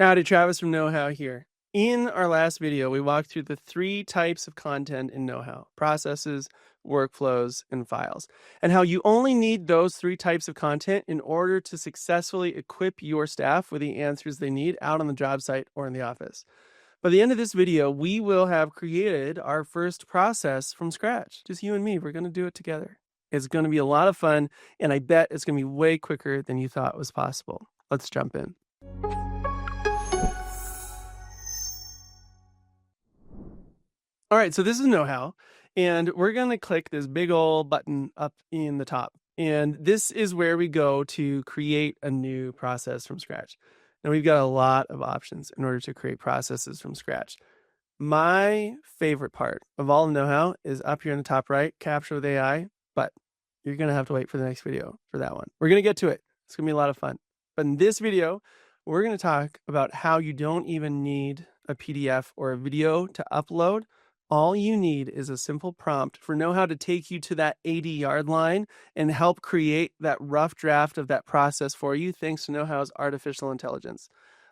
Howdy, Travis from KnowHow here. In our last video, we walked through the 3 types of content in KnowHow: processes, workflows, and files, and how you only need those 3 types of content in order to successfully equip your staff with the answers they need out on the job site or in the office. By the end of this video, we will have created our first process from scratch. Just you and me, we're going to do it together. It's going to be a lot of fun, and I bet it's going to be way quicker than you thought was possible. Let's jump in. All right, so this is KnowHow, and we're going to click this big old button up in the top. And this is where we go to create a new process from scratch. Now, we've got a lot of options in order to create processes from scratch. My favorite part of all of KnowHow is up here in the top right, capture with AI, but you're going to have to wait for the next video for that one. We're going to get to it. It's going to be a lot of fun. But in this video, we're going to talk about how you don't even need a PDF or a video to upload. All you need is a simple prompt for KnowHow to take you to that 80-yard line and help create that rough draft of that process for you, thanks to KnowHow's artificial intelligence.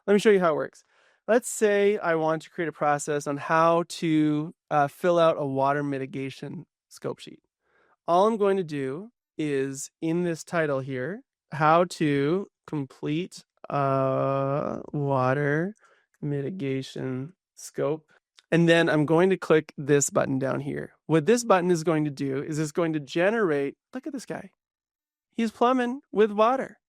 Let me show you how it works. Let's say I want to create a process on how to fill out a water mitigation scope sheet. All I'm going to do is, in this title here, how to complete a water mitigation scope. And then I'm going to click this button down here. What this button is going to do is it's going to generate, look at this guy. He's plumbing with water.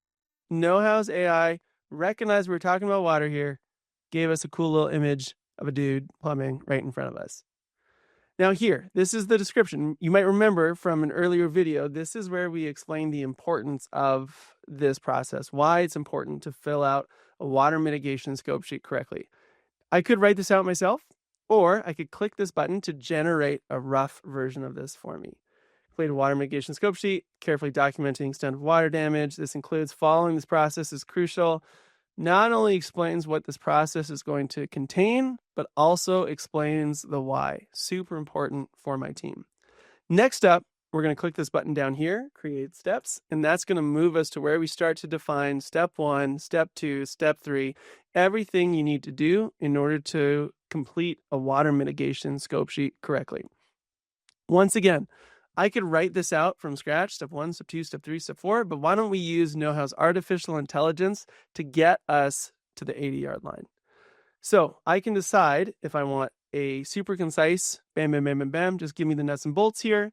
KnowHow's AI recognized we were talking about water here, gave us a cool little image of a dude plumbing right in front of us. Now here, this is the description. You might remember from an earlier video, this is where we explain the importance of this process, why it's important to fill out a water mitigation scope sheet correctly. I could write this out myself, or I could click this button to generate a rough version of this for me. Complete a water mitigation scope sheet, carefully documenting extent of water damage. This includes following this process is crucial. Not only explains what this process is going to contain, but also explains the why. Super important for my team. Next up, we're going to click this button down here, create steps, and that's going to move us to where we start to define step 1, step 2, step 3, everything you need to do in order to complete a water mitigation scope sheet correctly. Once again, I could write this out from scratch, step 1, step 2, step 3, step 4, but why don't we use KnowHow's artificial intelligence to get us to the 80-yard line? So I can decide if I want a super concise, bam, bam, bam, bam, bam, just give me the nuts and bolts here,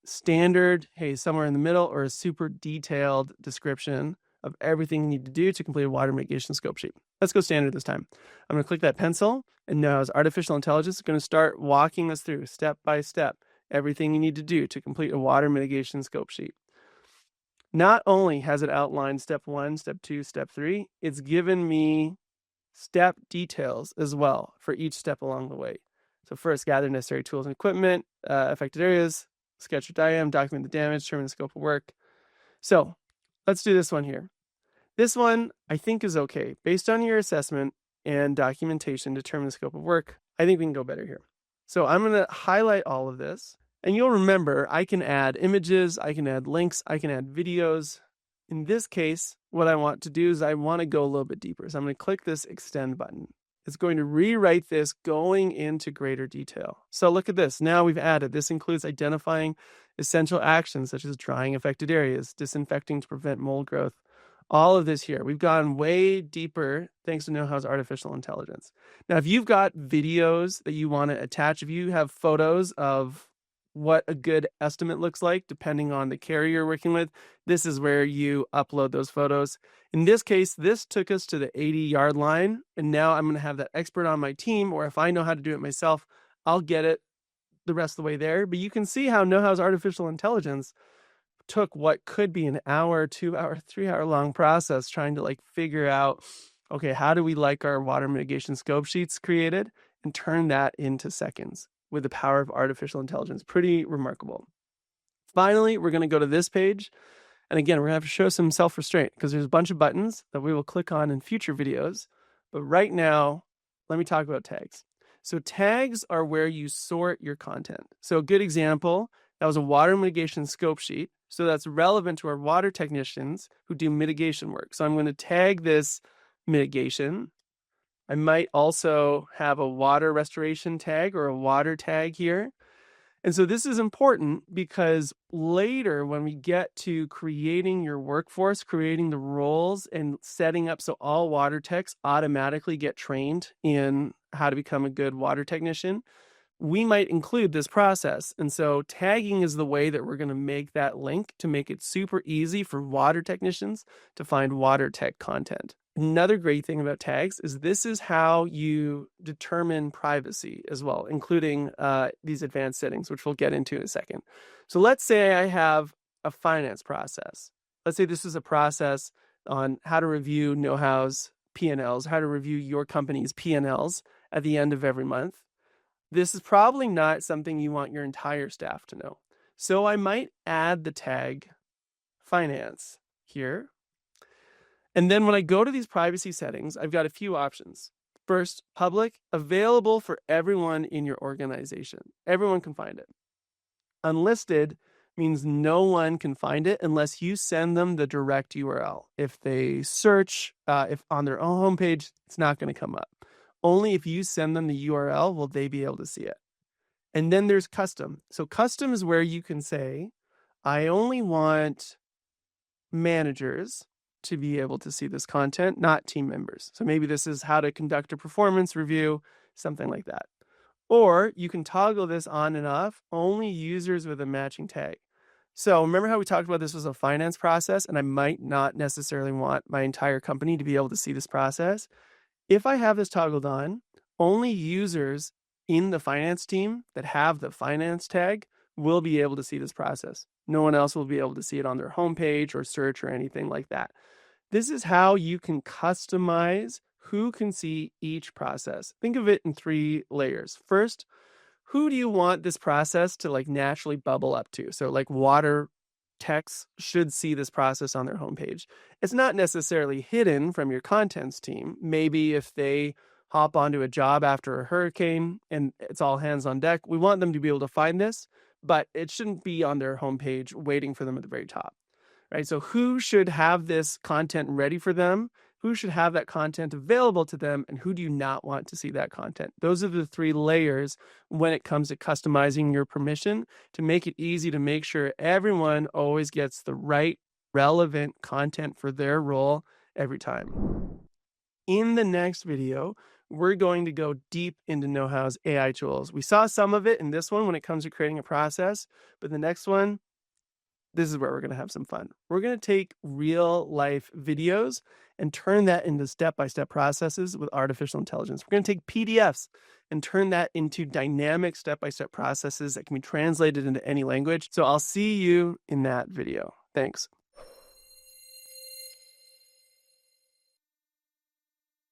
standard, hey, somewhere in the middle, or a super detailed description of everything you need to do to complete a water mitigation scope sheet. Let's go standard this time. I'm going to click that pencil, and now as artificial intelligence is going to start walking us through step by step everything you need to do to complete a water mitigation scope sheet. Not only has it outlined step 1, step 2, step 3, it's given me step details as well for each step along the way. So first, gather necessary tools and equipment, affected areas, sketch or diagram, document the damage, determine the scope of work. So let's do this one here. This one I think is okay. Based on your assessment and documentation, determine the scope of work. I think we can go better here. So I'm going to highlight all of this. And you'll remember I can add images, I can add links, I can add videos. In this case, what I want to do is I want to go a little bit deeper. So I'm going to click this extend button. It's going to rewrite this going into greater detail. So look at this. Now we've added. This includes identifying essential actions such as drying affected areas, disinfecting to prevent mold growth. All of this here. We've gone way deeper thanks to KnowHow's artificial intelligence. Now, if you've got videos that you want to attach, if you have photos of what a good estimate looks like, depending on the carrier you're working with, this is where you upload those photos. In this case, this took us to the 80-yard line, and now I'm going to have that expert on my team, or if I know how to do it myself, I'll get it the rest of the way there. But you can see how KnowHow's artificial intelligence took what could be an hour, 2 hour, 3 hour long process trying to figure out, okay, how do we like our water mitigation scope sheets created, and turn that into seconds with the power of artificial intelligence. Pretty remarkable. Finally, we're going to go to this page. And again, we're going to have to show some self-restraint because there's a bunch of buttons that we will click on in future videos. But right now, let me talk about tags. So tags are where you sort your content. So a good example, that was a water mitigation scope sheet. So that's relevant to our water technicians who do mitigation work. So I'm going to tag this mitigation. I might also have a water restoration tag or a water tag here. And so this is important because later when we get to creating your workforce, creating the roles and setting up so all water techs automatically get trained in how to become a good water technician, we might include this process. And so tagging is the way that we're going to make that link to make it super easy for water technicians to find water tech content. Another great thing about tags is this is how you determine privacy as well, including these advanced settings, which we'll get into in a second. So let's say I have a finance process. Let's say this is a process on how to review KnowHow's P&Ls, how to review your company's P&Ls at the end of every month. This is probably not something you want your entire staff to know. So I might add the tag finance here. And then when I go to these privacy settings, I've got a few options. First, public, available for everyone in your organization. Everyone can find it. Unlisted means no one can find it unless you send them the direct URL. If they search, if on their own homepage, it's not going to come up. Only if you send them the URL will they be able to see it. And then there's custom. So custom is where you can say, I only want managers to be able to see this content, not team members. So maybe this is how to conduct a performance review, something like that. Or you can toggle this on and off, only users with a matching tag. So remember how we talked about this was a finance process and I might not necessarily want my entire company to be able to see this process. If I have this toggled on, only users in the finance team that have the finance tag will be able to see this process. No one else will be able to see it on their homepage or search or anything like that. This is how you can customize who can see each process. Think of it in 3 layers. First, who do you want this process to like naturally bubble up to? So like water techs should see this process on their homepage. It's not necessarily hidden from your contents team. Maybe if they hop onto a job after a hurricane and it's all hands on deck, we want them to be able to find this, but it shouldn't be on their homepage waiting for them at the very top, right? So who should have this content ready for them? Who should have that content available to them? And who do you not want to see that content? Those are the 3 layers when it comes to customizing your permission to make it easy to make sure everyone always gets the right relevant content for their role every time. In the next video, we're going to go deep into KnowHow's AI tools. We saw some of it in this one when it comes to creating a process, but the next one, this is where we're going to have some fun. We're going to take real life videos and turn that into step-by-step processes with artificial intelligence. We're going to take PDFs and turn that into dynamic step-by-step processes that can be translated into any language. So I'll see you in that video. Thanks.